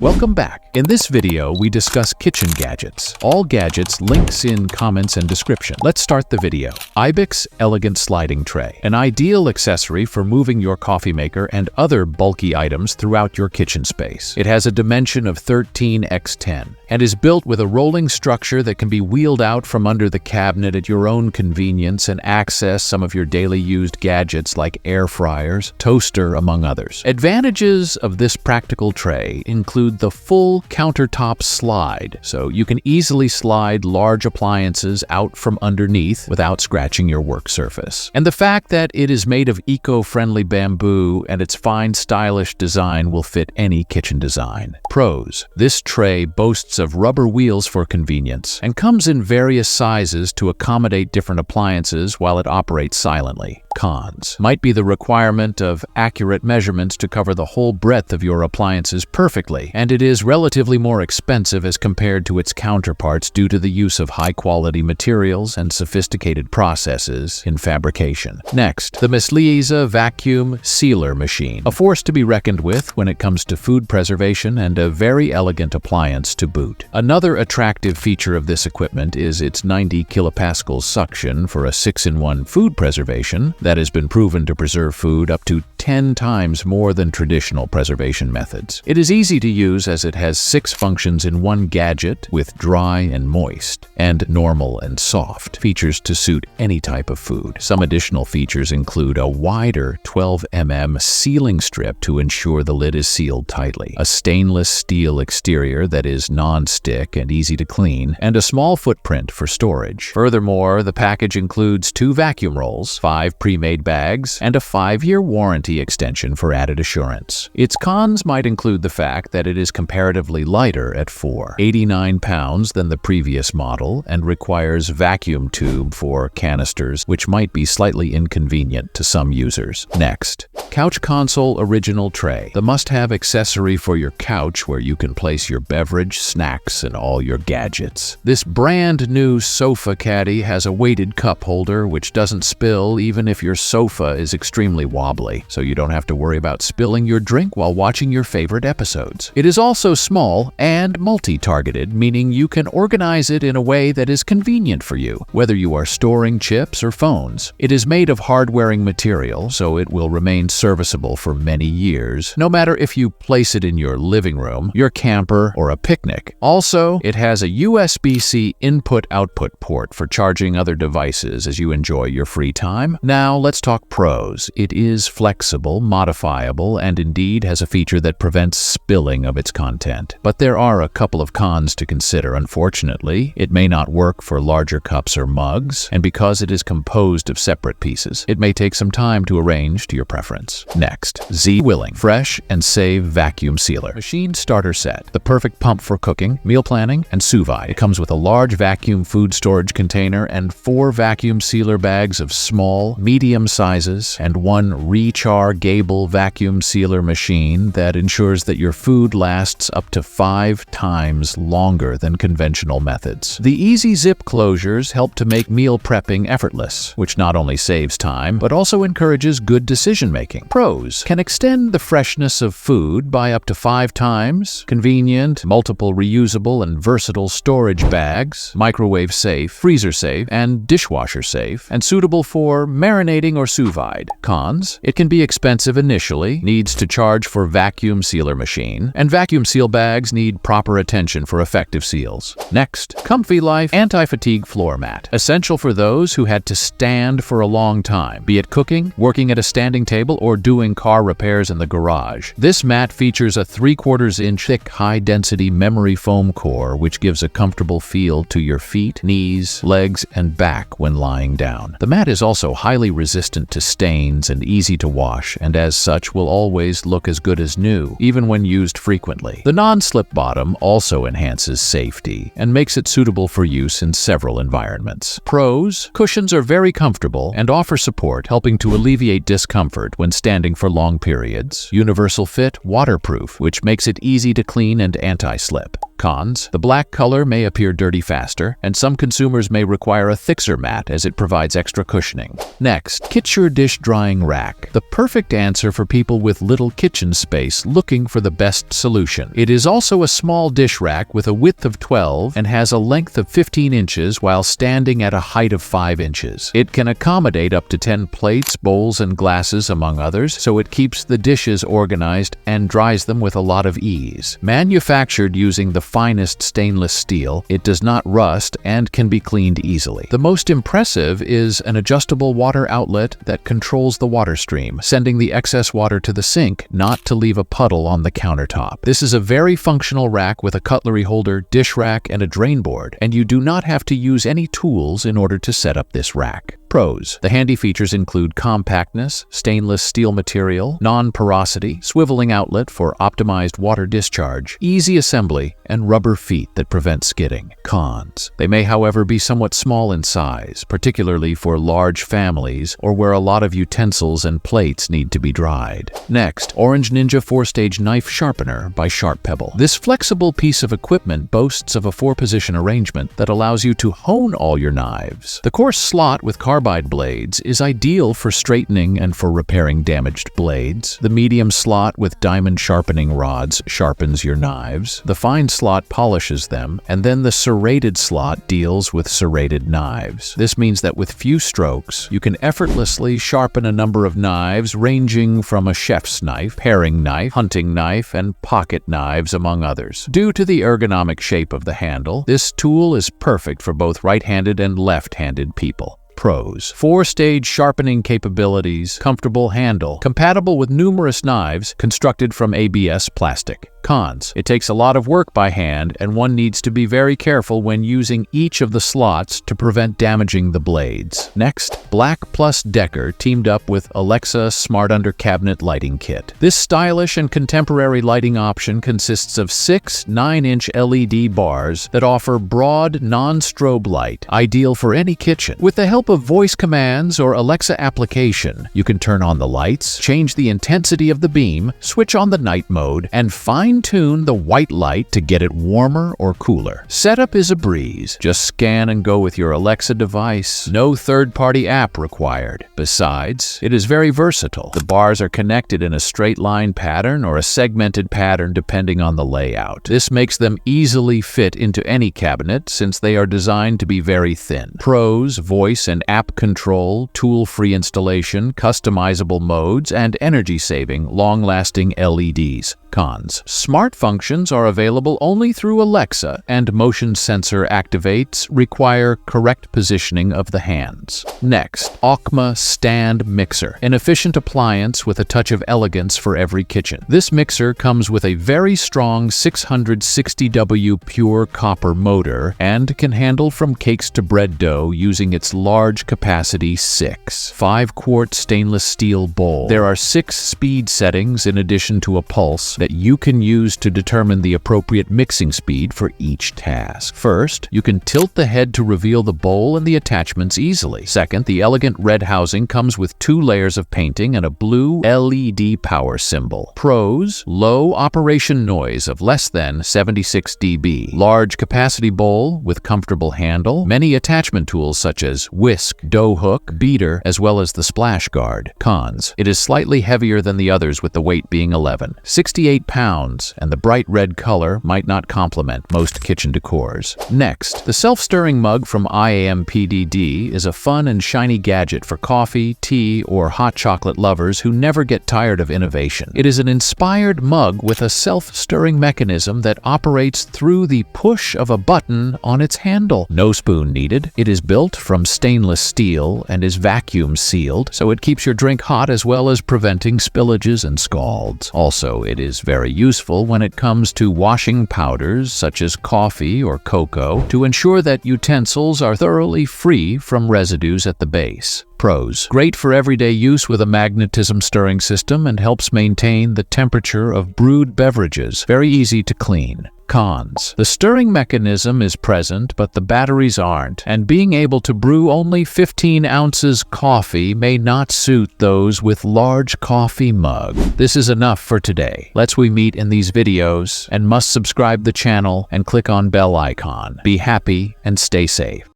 Welcome back. In this video, we discuss kitchen gadgets. All gadgets, links in comments and description. Let's start the video. Ibyx Elegant Sliding Tray, an ideal accessory for moving your coffee maker and other bulky items throughout your kitchen space. It has a dimension of 13x10 and is built with a rolling structure that can be wheeled out from under the cabinet at your own convenience and access some of your daily used gadgets like air fryers, toaster, among others. Advantages of this practical tray include the full countertop slide, so you can easily slide large appliances out from underneath without scratching your work surface. And the fact that it is made of eco-friendly bamboo and its fine, stylish design will fit any kitchen design. Pros: this tray boasts of rubber wheels for convenience and comes in various sizes to accommodate different appliances while it operates silently. Cons: might be the requirement of accurate measurements to cover the whole breadth of your appliances perfectly, and it is relatively more expensive as compared to its counterparts due to the use of high-quality materials and sophisticated processes in fabrication. Next, the Misliza Vacuum Sealer Machine, a force to be reckoned with when it comes to food preservation and a very elegant appliance to boot. Another attractive feature of this equipment is its 90 kilopascal suction for a 6-in-1 food preservation that has been proven to preserve food up to 10 times more than traditional preservation methods. It is easy to use as it has 6 functions in one gadget with dry and moist, and normal and soft, features to suit any type of food. Some additional features include a wider 12 mm sealing strip to ensure the lid is sealed tightly, a stainless steel exterior that is non-stick and easy to clean, and a small footprint for storage. Furthermore, the package includes 2 vacuum rolls, 5 pre-made bags, and a 5-year warranty extension for added assurance. Its cons might include the fact that it is comparatively lighter at 489 pounds than the previous model and requires vacuum tube for canisters, which might be slightly inconvenient to some users. Next, CouchConsole Original Tray, the must-have accessory for your couch where you can place your beverage, snacks, and all your gadgets. This brand new sofa caddy has a weighted cup holder which doesn't spill even if your sofa is extremely wobbly, so you don't have to worry about spilling your drink while watching your favorite episodes. It is also small and multi-targeted, meaning you can organize it in a way that is convenient for you, whether you are storing chips or phones. It is made of hard-wearing material, so it will remain serviceable for many years, no matter if you place it in your living room, your camper, or a picnic. Also, it has a USB-C input-output port for charging other devices as you enjoy your free time. Now, let's talk pros. It is flexible, modifiable, and indeed has a feature that prevents spilling of its content. But there are a couple of cons to consider. Unfortunately, it may not work for larger cups or mugs, and because it is composed of separate pieces, it may take some time to arrange to your preference. Next, Z-Willing Fresh and Save Vacuum Sealer Machine Starter Set, the perfect pump for cooking, meal planning, and sous vide. It comes with a large vacuum food storage container and 4 vacuum sealer bags of small, medium sizes, and 1 Rechar Gable vacuum sealer machine that ensures that your food lasts up to 5 times longer than conventional methods. The easy zip closures help to make meal prepping effortless, which not only saves time, but also encourages good decision-making. Pros: can extend the freshness of food by up to 5 times, convenient, multiple reusable and versatile storage bags, microwave safe, freezer safe, and dishwasher safe, and suitable for marinating or sous vide. Cons: it can be expensive initially, needs to charge for vacuum sealer machine, and vacuum seal bags need proper attention for effective seals. Next, ComfiLife Anti-Fatigue Floor Mat, essential for those who had to stand for a long time, be it cooking, working at a standing table, or doing car repairs in the garage. This mat features a 3/4 inch thick, high-density memory foam core which gives a comfortable feel to your feet, knees, legs, and back when lying down. The mat is also highly resistant to stains and easy to wash, and as such will always look as good as new, even when used frequently. The non-slip bottom also enhances safety and makes it suitable for use in several environments. Pros: cushions are very comfortable and offer support, helping to alleviate discomfort when standing for long periods. Universal fit, waterproof, which makes it easy to clean and anti-slip. Cons: the black color may appear dirty faster, and some consumers may require a thicker mat as it provides extra cushioning. Next, Kitsure Dish Drying Rack. The perfect answer for people with little kitchen space looking for the best solution. It is also a small dish rack with a width of 12 and has a length of 15 inches while standing at a height of 5 inches. It can accommodate up to 10 plates, bowls, and glasses, among others, so it keeps the dishes organized and dries them with a lot of ease. Manufactured using the finest stainless steel, it does not rust and can be cleaned easily. The most impressive is an adjustable water outlet that controls the water stream, sending the excess water to the sink, not to leave a puddle on the countertop. This is a very functional rack with a cutlery holder, dish rack, and a drain board, and you do not have to use any tools in order to set up this rack. Pros: the handy features include compactness, stainless steel material, non-porosity, swiveling outlet for optimized water discharge, easy assembly, and rubber feet that prevent skidding. Cons: they may, however, be somewhat small in size, particularly for large families or where a lot of utensils and plates need to be dried. Next, Orange Ninja 4-Stage Knife Sharpener by Sharp Pebble. This flexible piece of equipment boasts of a 4-position arrangement that allows you to hone all your knives. The coarse slot with carbide blades is ideal for straightening and for repairing damaged blades. The medium slot with diamond sharpening rods sharpens your knives. The fine slot polishes them, and then the serrated slot deals with serrated knives. This means that with few strokes, you can effortlessly sharpen a number of knives ranging from a chef's knife, paring knife, hunting knife, and pocket knives, among others. Due to the ergonomic shape of the handle, this tool is perfect for both right-handed and left-handed people. Pros: 4-stage sharpening capabilities, comfortable handle, compatible with numerous knives, constructed from ABS plastic. Cons: it takes a lot of work by hand, and one needs to be very careful when using each of the slots to prevent damaging the blades. Next, Black Plus Decker teamed up with Alexa Smart Under Cabinet Lighting Kit. This stylish and contemporary lighting option consists of 6 9-inch LED bars that offer broad, non-strobe light, ideal for any kitchen. With the help of voice commands or Alexa application, you can turn on the lights, change the intensity of the beam, switch on the night mode, and fine-tune the white light to get it warmer or cooler. Setup is a breeze. Just scan and go with your Alexa device. No third-party app required. Besides, it is very versatile. The bars are connected in a straight line pattern or a segmented pattern depending on the layout. This makes them easily fit into any cabinet since they are designed to be very thin. Pros: voice and app control, tool-free installation, customizable modes, and energy-saving, long-lasting LEDs. Cons: smart functions are available only through Alexa, and motion sensor activates require correct positioning of the hands. Next, Aucma Stand Mixer, an efficient appliance with a touch of elegance for every kitchen. This mixer comes with a very strong 660W pure copper motor and can handle from cakes to bread dough using its large capacity 5-quart stainless steel bowl. There are 6 speed settings in addition to a pulse that you can use to determine the appropriate mixing speed for each task. First, you can tilt the head to reveal the bowl and the attachments easily. Second, the elegant red housing comes with 2 layers of painting and a blue LED power symbol. Pros: low operation noise of less than 76 dB. Large capacity bowl with comfortable handle. Many attachment tools such as whisk, dough hook, beater, as well as the splash guard. Cons: it is slightly heavier than the others with the weight being 68 pounds, and the bright red color might not complement most kitchen decors. Next, the self-stirring mug from IAMPDD is a fun and shiny gadget for coffee, tea, or hot chocolate lovers who never get tired of innovation. It is an inspired mug with a self-stirring mechanism that operates through the push of a button on its handle. No spoon needed. It is built from stainless steel and is vacuum sealed, so it keeps your drink hot as well as preventing spillages and scalds. Also, it is very useful when it comes to washing powders such as coffee or cocoa to ensure that utensils are thoroughly free from residues at the base. Pros: great for everyday use with a magnetism stirring system and helps maintain the temperature of brewed beverages. Very easy to clean. Cons: the stirring mechanism is present, but the batteries aren't, and being able to brew only 15 ounces coffee may not suit those with large coffee mug. This is enough for today. Let's we meet in these videos, and must subscribe the channel and click on bell icon. Be happy and stay safe.